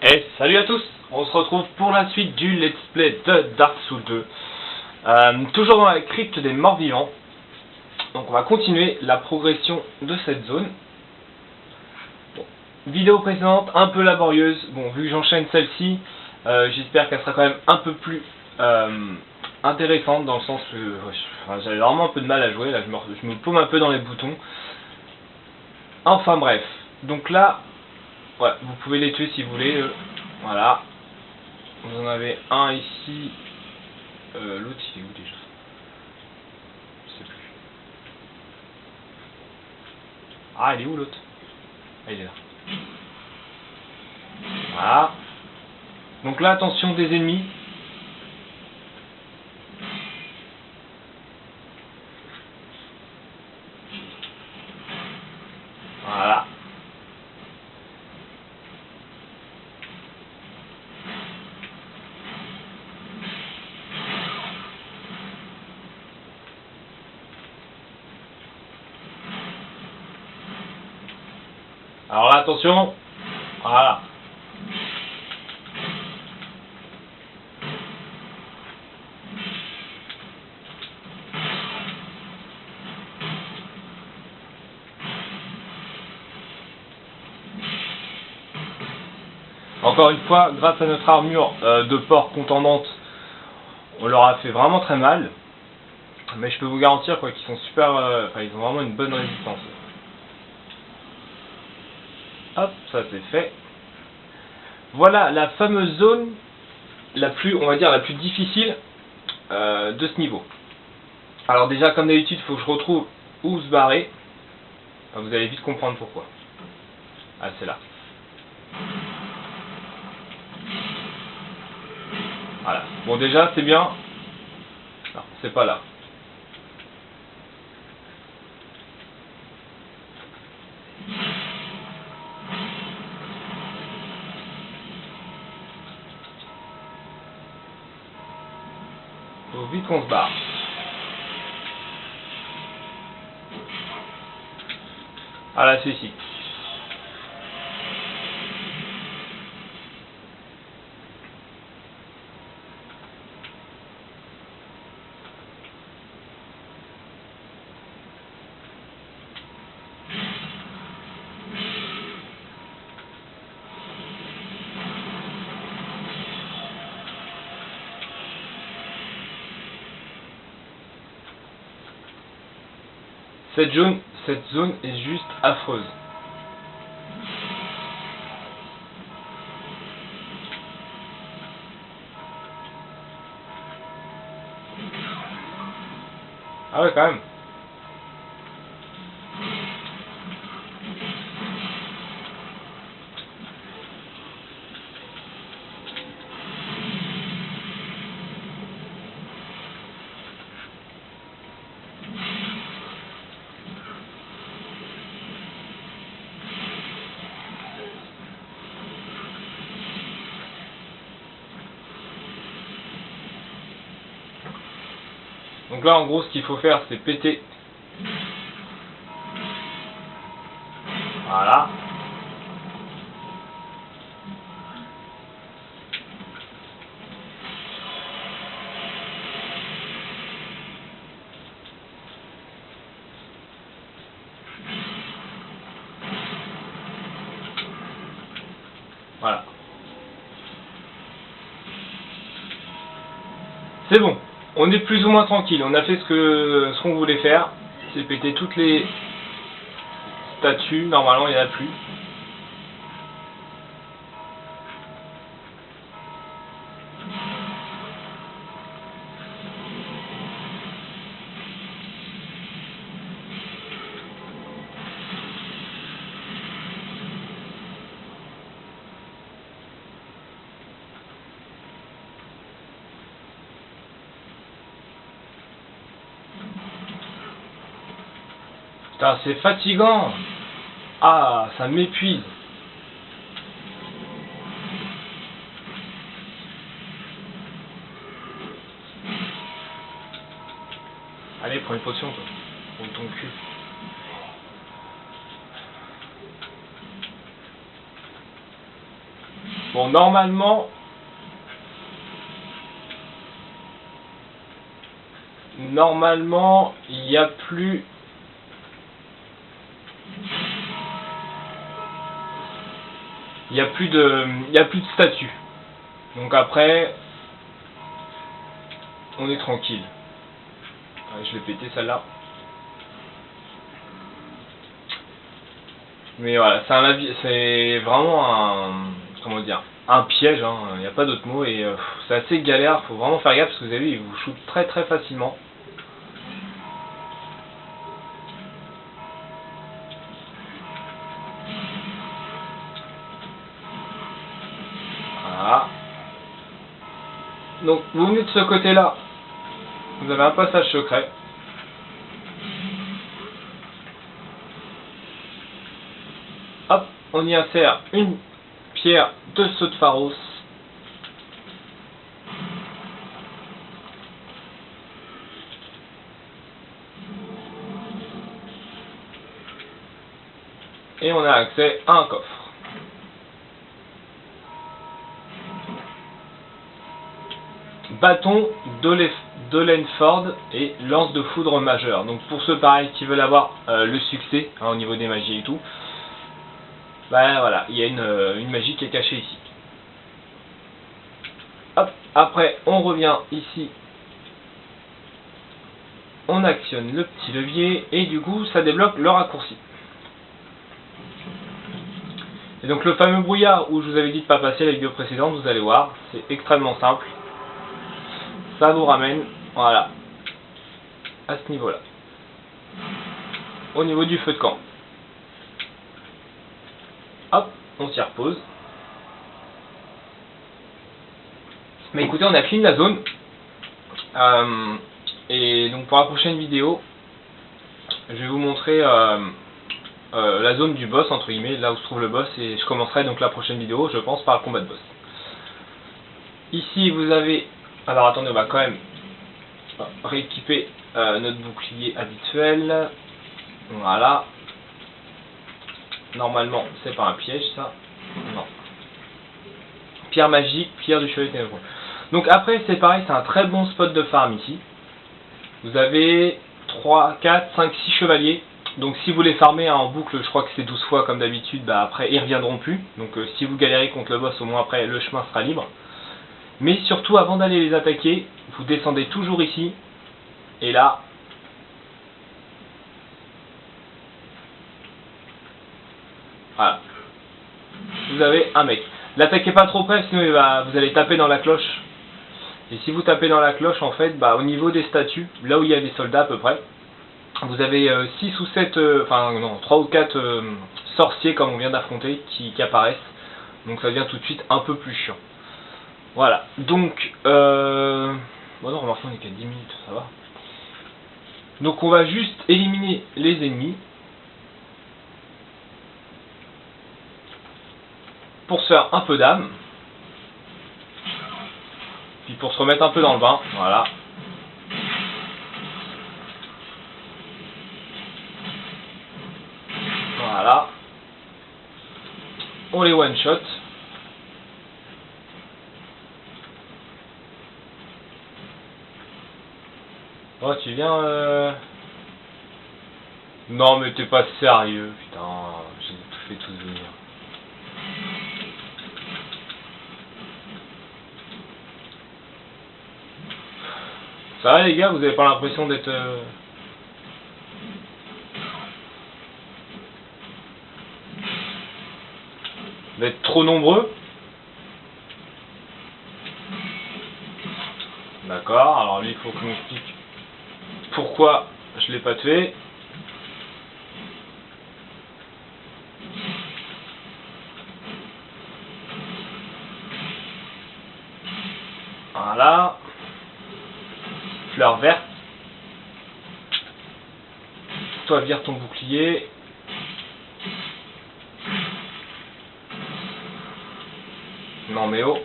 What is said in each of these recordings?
Et salut à tous, on se retrouve pour la suite du let's play de Dark Souls 2. Toujours dans la crypte des morts vivants. Donc on va continuer la progression de cette zone. Bon. Vidéo précédente un peu laborieuse. Bon, vu que j'enchaîne celle-ci, j'espère qu'elle sera quand même un peu plus intéressante, dans le sens que j'avais vraiment un peu de mal à jouer. Là je me paume un peu dans les boutons. Enfin bref, donc là, ouais, vous pouvez les tuer si vous voulez. Voilà. Vous en avez un ici. L'autre il est où déjà? Je sais plus. Ah, il est où l'autre? Ah, il est là. Voilà. Donc là, attention des ennemis. Voilà. Alors là, attention. Voilà. Encore une fois, grâce à notre armure de porc contendante, on leur a fait vraiment très mal. Mais je peux vous garantir quoi qu'ils sont super... Enfin, ils ont vraiment une bonne résistance. Hop, ça c'est fait. Voilà la fameuse zone la plus, on va dire, la plus difficile de ce niveau. Alors déjà, comme d'habitude, il faut que je retrouve où se barrer. Enfin, vous allez vite comprendre pourquoi. Ah, c'est là. Voilà. Bon, déjà, c'est bien. Non, c'est pas là. Faut vite qu'on se barre. Ah là, c'est ici. Cette zone est juste affreuse. Ah ouais, quand même. Donc là, en gros, ce qu'il faut faire, c'est péter. Voilà. Voilà. C'est bon. On est plus ou moins tranquille. On a fait ce qu'on voulait faire. C'est péter toutes les statues. Normalement, il n'y en a plus. Putain, c'est fatigant. Ah, ça m'épuise. Allez, prends une potion, toi. Prends ton cul. Bon, normalement... il n'y a plus... Il n'y a plus de statue. Donc après, on est tranquille. Ouais, je l'ai pété celle-là. Mais voilà, c'est vraiment un, comment dire, un piège, hein. Il n'y a pas d'autre mot, et c'est assez galère, faut vraiment faire gaffe parce que vous avez vu, il vous shoot très très facilement. Voilà. Donc vous venez de ce côté-là, vous avez un passage secret. Hop, on y insère une pierre de saut de Pharos. Et on a accès à un coffre. Bâton d'Olenford et lance de foudre majeure. Donc pour ceux pareil qui veulent avoir le succès, hein, au niveau des magies et tout, ben voilà, il y a une magie qui est cachée ici. Hop, après on revient ici, on actionne le petit levier et du coup ça débloque le raccourci. Et donc le fameux brouillard où je vous avais dit de ne pas passer la vidéo précédente, vous allez voir, c'est extrêmement simple. Ça vous ramène, voilà, à ce niveau-là, au niveau du feu de camp. Hop, on s'y repose. Mais écoutez, on a fini la zone. Et donc pour la prochaine vidéo, je vais vous montrer la zone du boss, entre guillemets, là où se trouve le boss, et je commencerai donc la prochaine vidéo, je pense, par le combat de boss. Ici vous avez, alors attendez, on va quand même rééquiper notre bouclier habituel. Voilà. Normalement, c'est pas un piège ça. Non. Pierre magique, pierre du chevalier ténébreux. Donc après, c'est pareil, c'est un très bon spot de farm ici. Vous avez 3, 4, 5, 6 chevaliers. Donc si vous les farmez en boucle, je crois que c'est 12 fois comme d'habitude, bah après ils reviendront plus. Donc si vous galérez contre le boss, au moins après le chemin sera libre. Mais surtout, avant d'aller les attaquer, vous descendez toujours ici. Et là, voilà, vous avez un mec. L'attaquez pas trop près, sinon vous allez taper dans la cloche. Et si vous tapez dans la cloche, en fait, au niveau des statues, là où il y a des soldats à peu près, vous avez 6 ou 7, enfin non, 3 ou 4 sorciers comme on vient d'affronter qui apparaissent. Donc ça devient tout de suite un peu plus chiant. Voilà, donc, bon non, remarquez, on est qu'à 10 minutes, ça va. Donc on va juste éliminer les ennemis. Pour se faire un peu d'âme. Puis pour se remettre un peu dans le bain, voilà. Voilà. On les one shot. Oh, tu viens Non mais t'es pas sérieux, putain, j'ai tout fait tous venir. Ça va les gars, vous avez pas l'impression d'être... d'être trop nombreux? D'accord, alors lui il faut qu'on m'explique pourquoi je l'ai pas tué. Voilà. Fleur verte. Toi vire ton bouclier. Non mais oh.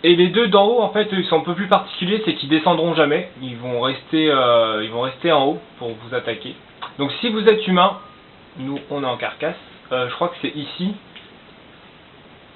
Et les deux d'en haut, en fait, ils sont un peu plus particuliers, c'est qu'ils descendront jamais. Ils vont rester en haut pour vous attaquer. Donc si vous êtes humain, nous on est en carcasse. Je crois que c'est ici.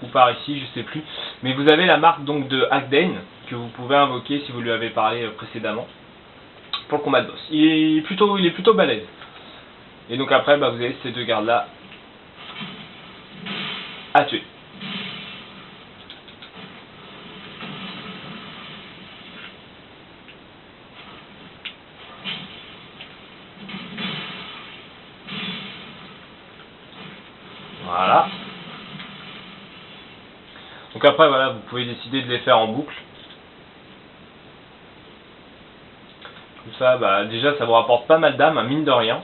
ou par ici, je sais plus. Mais vous avez la marque donc de Agden que vous pouvez invoquer si vous lui avez parlé précédemment pour le combat de boss. Il est plutôt balèze. Et donc après, vous avez ces deux gardes là à tuer. Voilà. Donc après, voilà, vous pouvez décider de les faire en boucle. Comme ça, déjà, ça vous rapporte pas mal d'âme, mine de rien,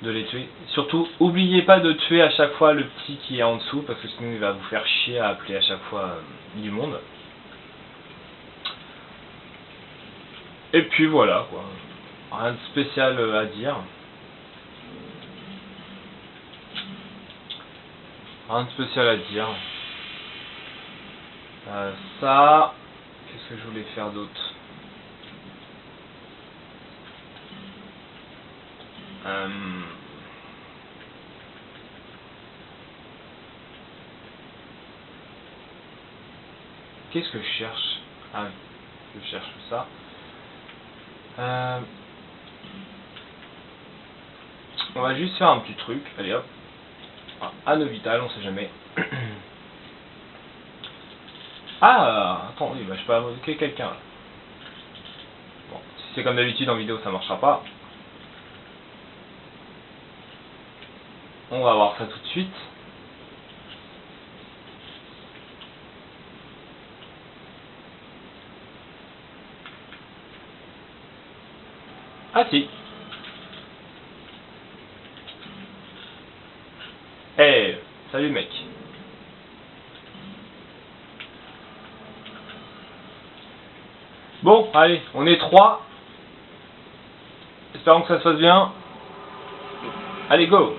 de les tuer. Surtout, n'oubliez pas de tuer à chaque fois le petit qui est en dessous, parce que sinon il va vous faire chier à appeler à chaque fois du monde. Et puis voilà, quoi. Rien de spécial à dire. Rien de spécial à dire. Ça, qu'est-ce que je voulais faire d'autre? Qu'est-ce que je cherche? Ah, je cherche ça. On va juste faire un petit truc. Allez hop. Anneau vital, on sait jamais. Ah, attends, oui, je peux invoquer quelqu'un. Bon, si c'est comme d'habitude en vidéo, ça marchera pas. On va voir ça tout de suite. Ah si. Hey, salut mec. Bon, allez, on est 3. Espérons que ça se passe bien. Allez, go.